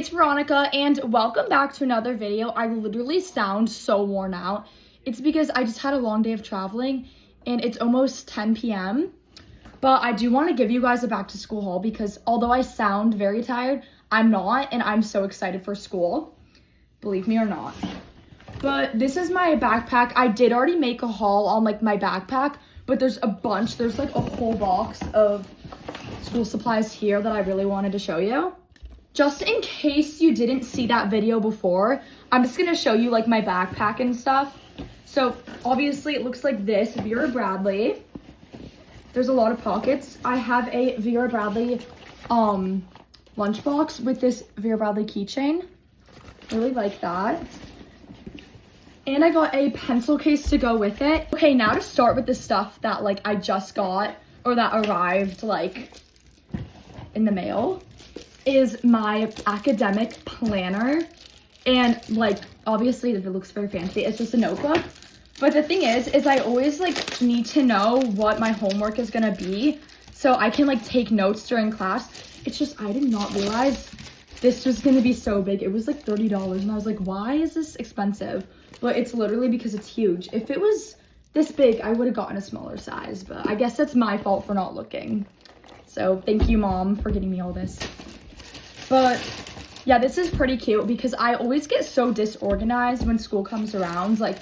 it's Veronica and welcome back to another video. I literally sound so worn out. It's because I just had a long day of traveling and it's almost 10 p.m. But I do want to give you guys a back to school haul because although I sound very tired, I'm not, and I'm so excited for school. Believe me or not. But this is my backpack. I did already make a haul on like my backpack, but there's a bunch. There's like a whole box of school supplies here that I really wanted to show you. Just in case you didn't see that video before, I'm just gonna show you like my backpack and stuff. So obviously it looks like this, Vera Bradley. There's a lot of pockets. I have a Vera Bradley lunchbox with this Vera Bradley keychain. Really like that. And I got a pencil case to go with it. Okay, now to start with the stuff that like I just got or that arrived like in the mail is my academic planner. And like obviously it looks very fancy. It's just a notebook. But the thing is I always like need to know what my homework is gonna be so I can like take notes during class. It's just I did not realize this was gonna be so big. It was like $30 and I was like, why is this expensive? But it's literally because it's huge. If it was this big, I would have gotten a smaller size, but I guess that's my fault for not looking. So thank you, Mom, for getting me all this. But yeah, this is pretty cute because I always get so disorganized when school comes around. Like,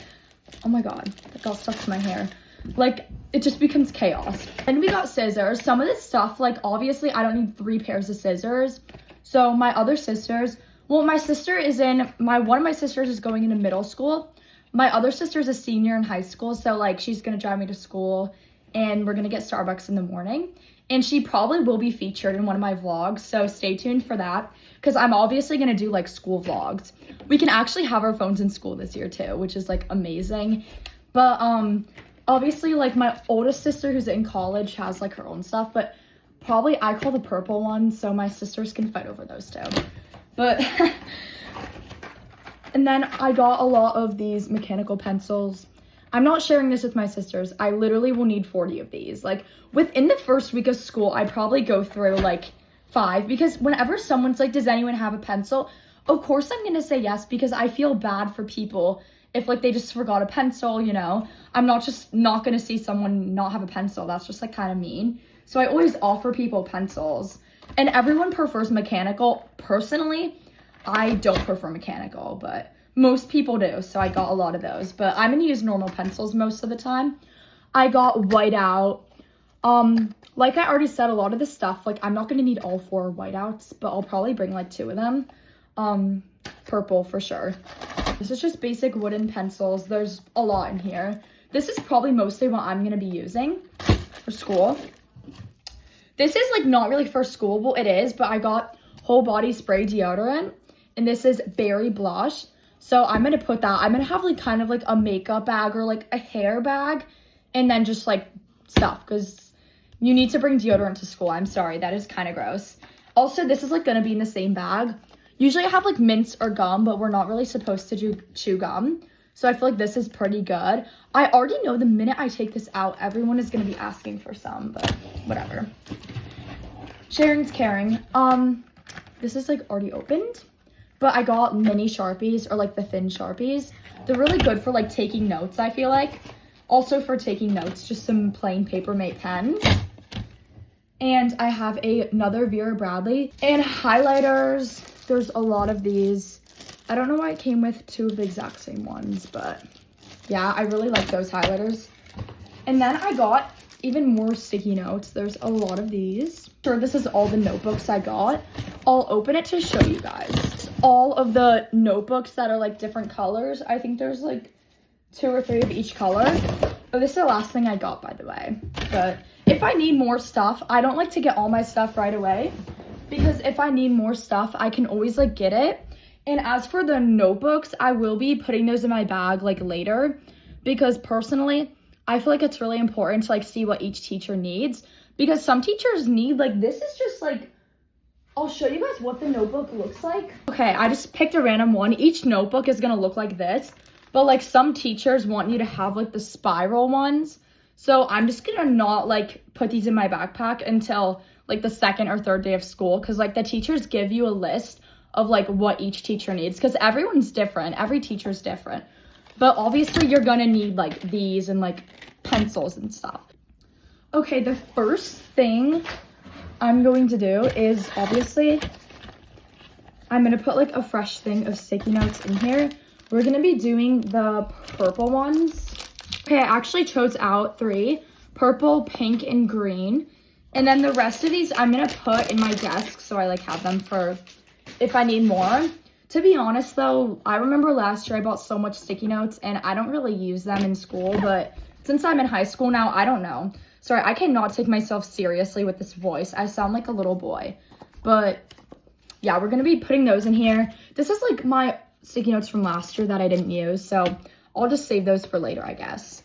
oh my God, that got stuck to my hair. Like, it just becomes chaos. And we got scissors. Some of this stuff, like, obviously I don't need 3 pairs of scissors. So my other sisters, well, my sister is one of my sisters is going into middle school. My other sister is a senior in high school. So like, she's gonna drive me to school and we're gonna get Starbucks in the morning. And she probably will be featured in one of my vlogs. So stay tuned for that. Cause I'm obviously gonna do like school vlogs. We can actually have our phones in school this year too, which is like amazing. But obviously like my oldest sister who's in college has like her own stuff, but probably I call the purple one so my sisters can fight over those two. But, and then I got a lot of these mechanical pencils. I'm not sharing this with my sisters. I literally will need 40 of these. Like within the first week of school, I probably go through like 5 because whenever someone's like, does anyone have a pencil? Of course I'm gonna say yes because I feel bad for people if like they just forgot a pencil, you know? I'm not gonna see someone not have a pencil. That's just like kind of mean. So I always offer people pencils. And everyone prefers mechanical. Personally, I don't prefer mechanical, but most people do. So I got a lot of those. But I'm gonna use normal pencils most of the time. I got whiteout. Like I already said, a lot of the stuff, like I'm not gonna need all 4 whiteouts, but I'll probably bring like 2 of them. Purple for sure. This is just basic wooden pencils. There's a lot in here. This is probably mostly what I'm gonna be using for school. This is like not really for school, well it is, but I got whole body spray deodorant and this is berry blush. So I'm gonna put that, I'm gonna have like kind of like a makeup bag or like a hair bag and then just like stuff because you need to bring deodorant to school. I'm sorry, that is kind of gross. Also, this is like gonna be in the same bag. Usually I have like mints or gum, but we're not really supposed to chew gum. So I feel like this is pretty good. I already know the minute I take this out, everyone is gonna be asking for some, but whatever. Sharing's caring. This is like already opened, but I got mini Sharpies or like the thin Sharpies. They're really good for like taking notes, I feel like. Also for taking notes, just some plain Paper Mate pens. And I have another Vera Bradley and highlighters. There's a lot of these. I don't know why it came with 2 of the exact same ones, but yeah, I really like those highlighters. And then I got even more sticky notes. There's a lot of these. Sure, this is all the notebooks I got. I'll open it to show you guys. All of the notebooks that are like different colors. I think there's like 2 or 3 of each color. Oh, this is the last thing I got, by the way. But if I need more stuff, I don't like to get all my stuff right away. Because if I need more stuff, I can always like get it. And as for the notebooks, I will be putting those in my bag like later because personally, I feel like it's really important to like see what each teacher needs because some teachers need like, this is just like, I'll show you guys what the notebook looks like. Okay, I just picked a random one. Each notebook is gonna look like this, but like some teachers want you to have like the spiral ones. So I'm just gonna not like put these in my backpack until like the 2nd or 3rd day of school because like the teachers give you a list of like what each teacher needs, because everyone's different. Every teacher's different. But obviously you're gonna need like these and like pencils and stuff. Okay, the first thing I'm going to do is obviously I'm gonna put like a fresh thing of sticky notes in here. We're gonna be doing the purple ones. Okay, I actually chose out 3, purple, pink, and green. And then the rest of these I'm gonna put in my desk so I like have them for if I need more. To be honest though, I remember last year I bought so much sticky notes and I don't really use them in school, but since I'm in high school now, I don't know. Sorry, I cannot take myself seriously with this voice. I sound like a little boy. But yeah, we're gonna be putting those in here. This is like my sticky notes from last year that I didn't use, so I'll just save those for later, I guess.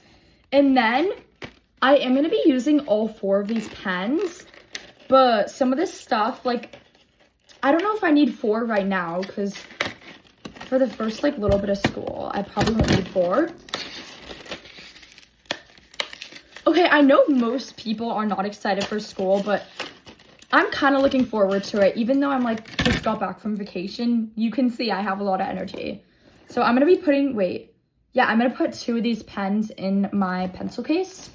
And then I am gonna be using all 4 of these pens, but some of this stuff, like, I don't know if I need 4 right now, because for the first, like, little bit of school, I probably won't need 4. Okay, I know most people are not excited for school, but I'm kind of looking forward to it. Even though I'm, like, just got back from vacation, you can see I have a lot of energy. So I'm going to be putting, I'm going to put 2 of these pens in my pencil case.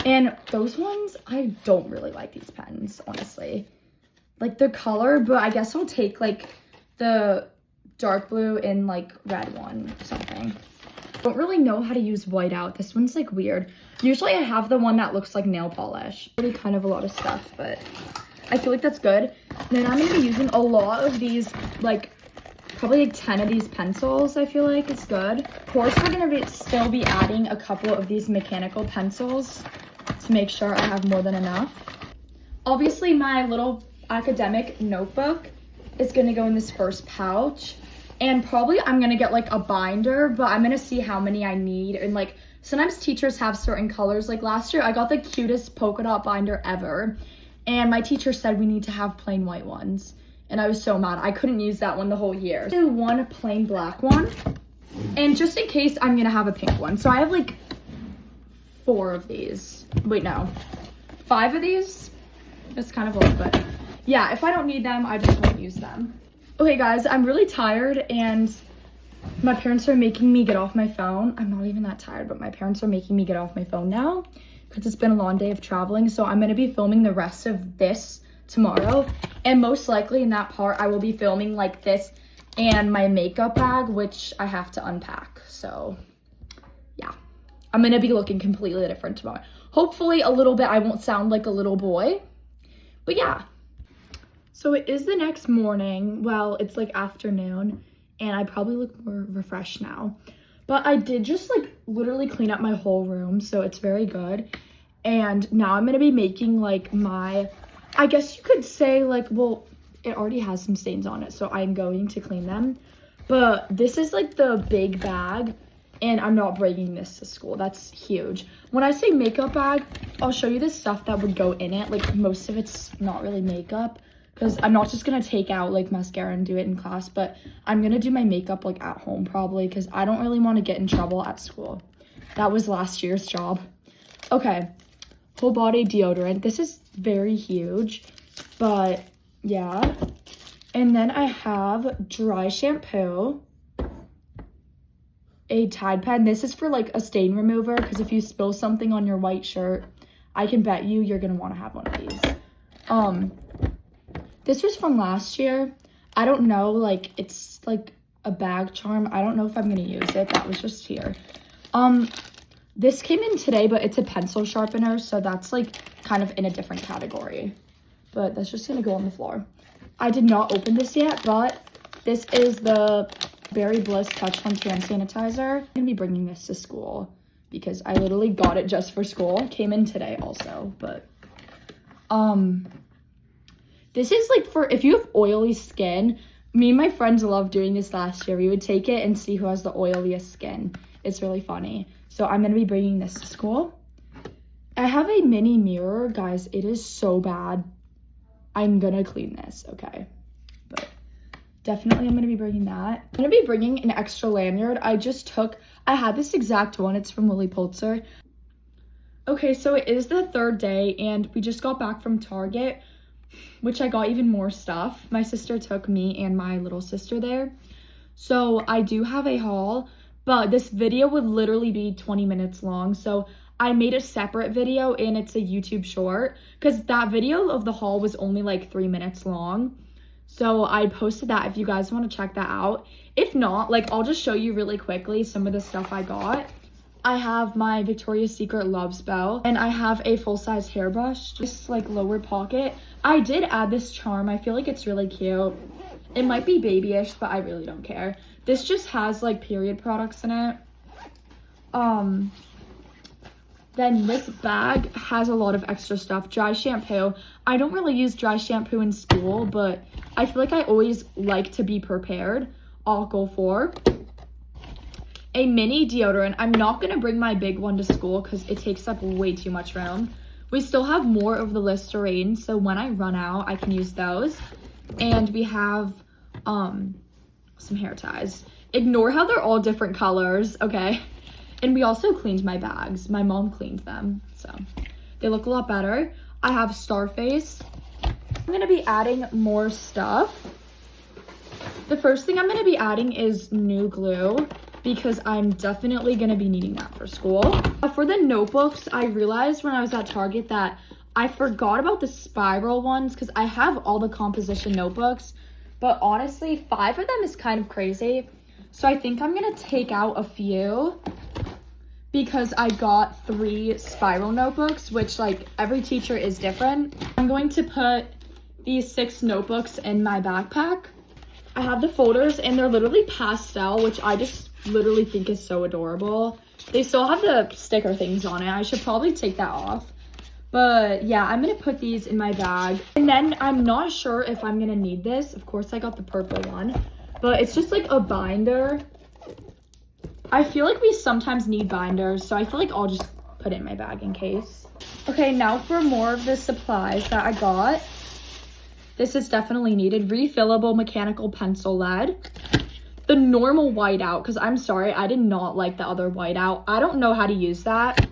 And those ones, I don't really like these pens, honestly. Like, their color, but I guess I'll take, like, the dark blue and, like, red one or something. Don't really know how to use whiteout. This one's, like, weird. Usually I have the one that looks like nail polish. Really kind of a lot of stuff, but I feel like that's good. And then I'm going to be using a lot of these, like, probably like 10 of these pencils, I feel like it's good. Of course, we're going to still be adding a couple of these mechanical pencils to make sure I have more than enough. Obviously, my little academic notebook is going to go in this first pouch. And probably I'm going to get like a binder, but I'm going to see how many I need. And like sometimes teachers have certain colors. Like last year, I got the cutest polka dot binder ever. And my teacher said we need to have plain white ones. And I was so mad. I couldn't use that one the whole year. Do one plain black one. And just in case, I'm going to have a pink one. So I have like 4 of these. Wait, no. 5 of these. That's kind of old, but yeah, if I don't need them, I just won't use them. Okay, guys, I'm really tired and my parents are making me get off my phone. I'm not even that tired, but my parents are making me get off my phone now because it's been a long day of traveling. So I'm going to be filming the rest of this tomorrow. And most likely in that part, I will be filming like this and my makeup bag, which I have to unpack. So yeah, I'm going to be looking completely different tomorrow. Hopefully a little bit, I won't sound like a little boy, but yeah. So it is the next morning. Well, it's like afternoon and I probably look more refreshed now. But I did just like literally clean up my whole room, so it's very good. And now I'm going to be making like my, I guess you could say like, well, it already has some stains on it, so I'm going to clean them. But this is like the big bag and I'm not bringing this to school. That's huge. When I say makeup bag, I'll show you the stuff that would go in it. Like most of it's not really makeup, because I'm not just gonna take out like mascara and do it in class, but I'm gonna do my makeup like at home probably, because I don't really want to get in trouble at school. That was last year's job. Okay, whole body deodorant. This is very huge, but yeah. And then I have dry shampoo, a Tide pen. This is for like a stain remover, because if you spill something on your white shirt, I can bet you're gonna want to have one of these. This was from last year. I don't know, like it's like a bag charm. I don't know if I'm gonna use it. That was just here. This came in today, but it's a pencil sharpener, so that's like kind of in a different category. But that's just gonna go on the floor. I did not open this yet, but this is the Berry Bliss Touch On hand sanitizer. I'm gonna be bringing this to school because I literally got it just for school. It came in today also, but this is like for if you have oily skin. Me and my friends loved doing this last year. We would take it and see who has the oiliest skin. It's really funny. So I'm going to be bringing this to school. I have a mini mirror. Guys, it is so bad. I'm going to clean this, okay? But definitely I'm going to be bringing that. I'm going to be bringing an extra lanyard. I had this exact one. It's from Lily Pulitzer. Okay, so it is the 3rd day and we just got back from Target. which I got even more stuff. My sister took me and my little sister there. So I do have a haul, but this video would literally be 20 minutes long. So I made a separate video and it's a YouTube short because that video of the haul was only like 3 minutes long. So I posted that if you guys want to check that out. If not, like I'll just show you really quickly some of the stuff I got. I have my Victoria's Secret Love Spell and I have a full-size hairbrush, just like lower pocket. I did add this charm. I feel like it's really cute. It might be babyish, but I really don't care. This just has like period products in it. Then this bag has a lot of extra stuff. Dry shampoo. I don't really use dry shampoo in school, but I feel like I always like to be prepared. I'll go for a mini deodorant. I'm not going to bring my big one to school because it takes up way too much room. We still have more of the Listerine, so when I run out, I can use those. And we have some hair ties. Ignore how they're all different colors, okay? And we also cleaned my bags. My mom cleaned them, so they look a lot better. I have Starface. I'm going to be adding more stuff. The first thing I'm going to be adding is new glue because I'm definitely going to be needing that for school. For the notebooks, I realized when I was at Target that I forgot about the spiral ones because I have all the composition notebooks, but honestly, 5 of them is kind of crazy. So I think I'm going to take out a few because I got 3 spiral notebooks, which like every teacher is different. I'm going to put these 6 notebooks in my backpack. I have the folders and they're literally pastel, which I just literally think is so adorable. They still have the sticker things on it. I should probably take that off. But yeah, I'm gonna put these in my bag. And then I'm not sure if I'm gonna need this. Of course I got the purple one, but it's just like a binder. I feel like we sometimes need binders, so I feel like I'll just put it in my bag in case. Okay, now for more of the supplies that I got. This is definitely needed. Refillable mechanical pencil lead. The normal whiteout, because I'm sorry, I did not like the other whiteout. I don't know how to use that.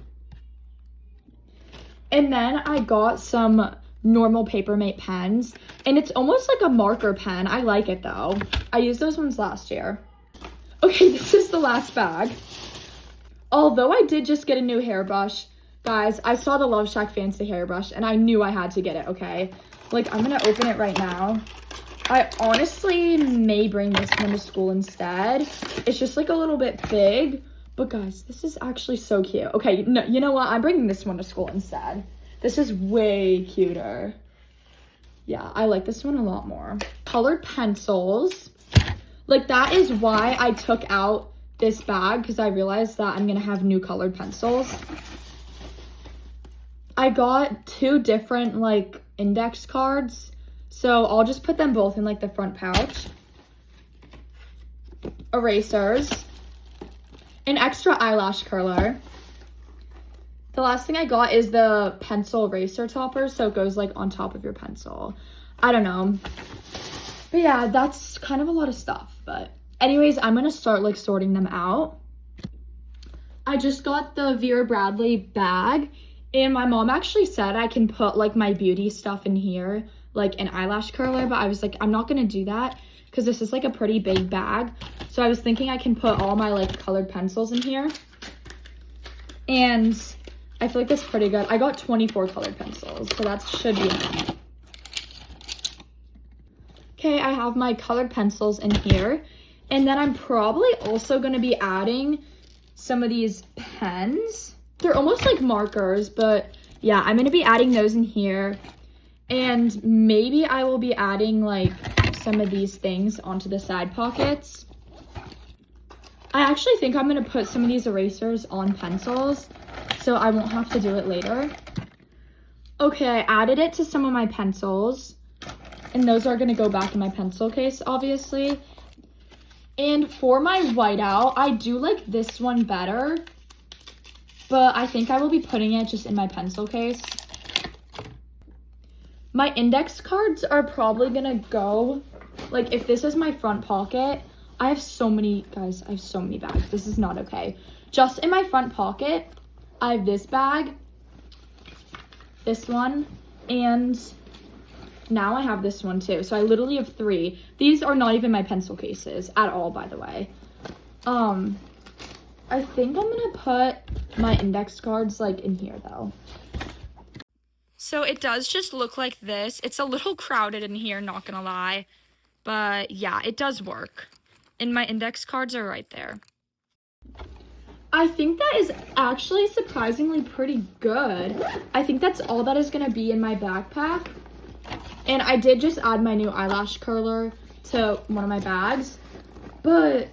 And then I got some normal Papermate pens, and it's almost like a marker pen. I like it though. I used those ones last year. Okay, this is the last bag. Although I did just get a new hairbrush, guys, I saw the Love Shack Fancy hairbrush, and I knew I had to get it, okay? Like, I'm gonna open it right now. I honestly may bring this one to school instead. It's just like a little bit big, but guys, this is actually so cute. Okay, no, you know what? I'm bringing this one to school instead. This is way cuter. Yeah, I like this one a lot more. Colored pencils. Like, that is why I took out this bag, because I realized that I'm gonna have new colored pencils. I got 2 different, like, index cards. So I'll just put them both in like the front pouch. Erasers. An extra eyelash curler. The last thing I got is the pencil eraser topper, so it goes like on top of your pencil. I don't know. But yeah, that's kind of a lot of stuff. But anyways, I'm gonna start like sorting them out. I just got the Vera Bradley bag, and my mom actually said I can put like my beauty stuff in here, like an eyelash curler, but I was like, I'm not gonna do that because this is like a pretty big bag. So I was thinking I can put all my like colored pencils in here. And I feel like that's pretty good. I got 24 colored pencils, so that should be enough. Okay, I have my colored pencils in here. And then I'm probably also gonna be adding some of these pens. They're almost like markers, but yeah, I'm gonna be adding those in here. And maybe I will be adding like some of these things onto the side pockets. I actually think I'm gonna put some of these erasers on pencils so I won't have to do it later. Okay, I added it to some of my pencils, and those are gonna go back in my pencil case, obviously. And for my whiteout, I do like this one better, but I think I will be putting it just in my pencil case. My index cards are probably gonna go, like if this is my front pocket, I have so many, guys, I have so many bags. This is not okay. Just in my front pocket, I have this bag, this one, and now I have this one too. So I literally have 3. These are not even my pencil cases at all, by the way. I think I'm gonna put my index cards like in here though. So it does just look like this. It's a little crowded in here, not gonna lie. But yeah, it does work. And my index cards are right there. I think that is actually surprisingly pretty good. I think that's all that is gonna be in my backpack. And I did just add my new eyelash curler to one of my bags. But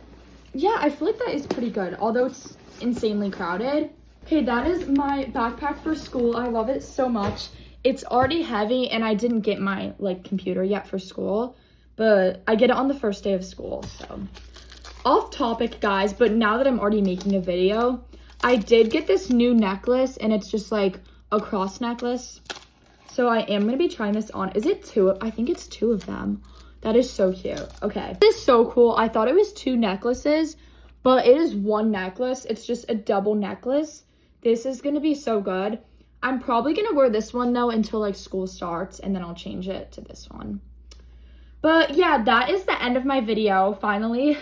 yeah, I feel like that is pretty good, although it's insanely crowded. Okay, that is my backpack for school. I love it so much. It's already heavy, and I didn't get my like computer yet for school, but I get it on the first day of school. So off topic, guys, but now that I'm already making a video, I did get this new necklace, and it's just like a cross necklace. So I am gonna be trying this on. Is it 2? I think it's 2 of them. That is so cute. Okay, this is so cool. I thought it was 2 necklaces, but it is 1 necklace. It's just a double necklace. This is gonna be so good. I'm probably gonna wear this one though until like school starts, and then I'll change it to this one. But yeah, that is the end of my video finally.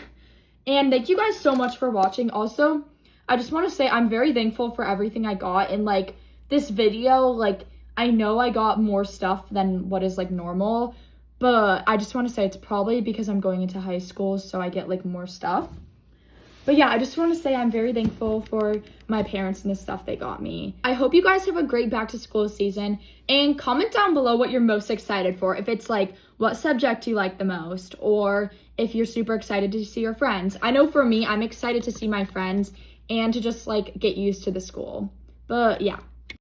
And thank you guys so much for watching. Also, I just want to say I'm very thankful for everything I got in like this video. Like, I know I got more stuff than what is like normal, but I just want to say it's probably because I'm going into high school, so I get like more stuff. But yeah, I just want to say I'm very thankful for my parents and the stuff they got me. I hope you guys have a great back to school season, and comment down below what you're most excited for. If it's like what subject you like the most, or if you're super excited to see your friends. I know for me, I'm excited to see my friends and to just like get used to the school. But yeah.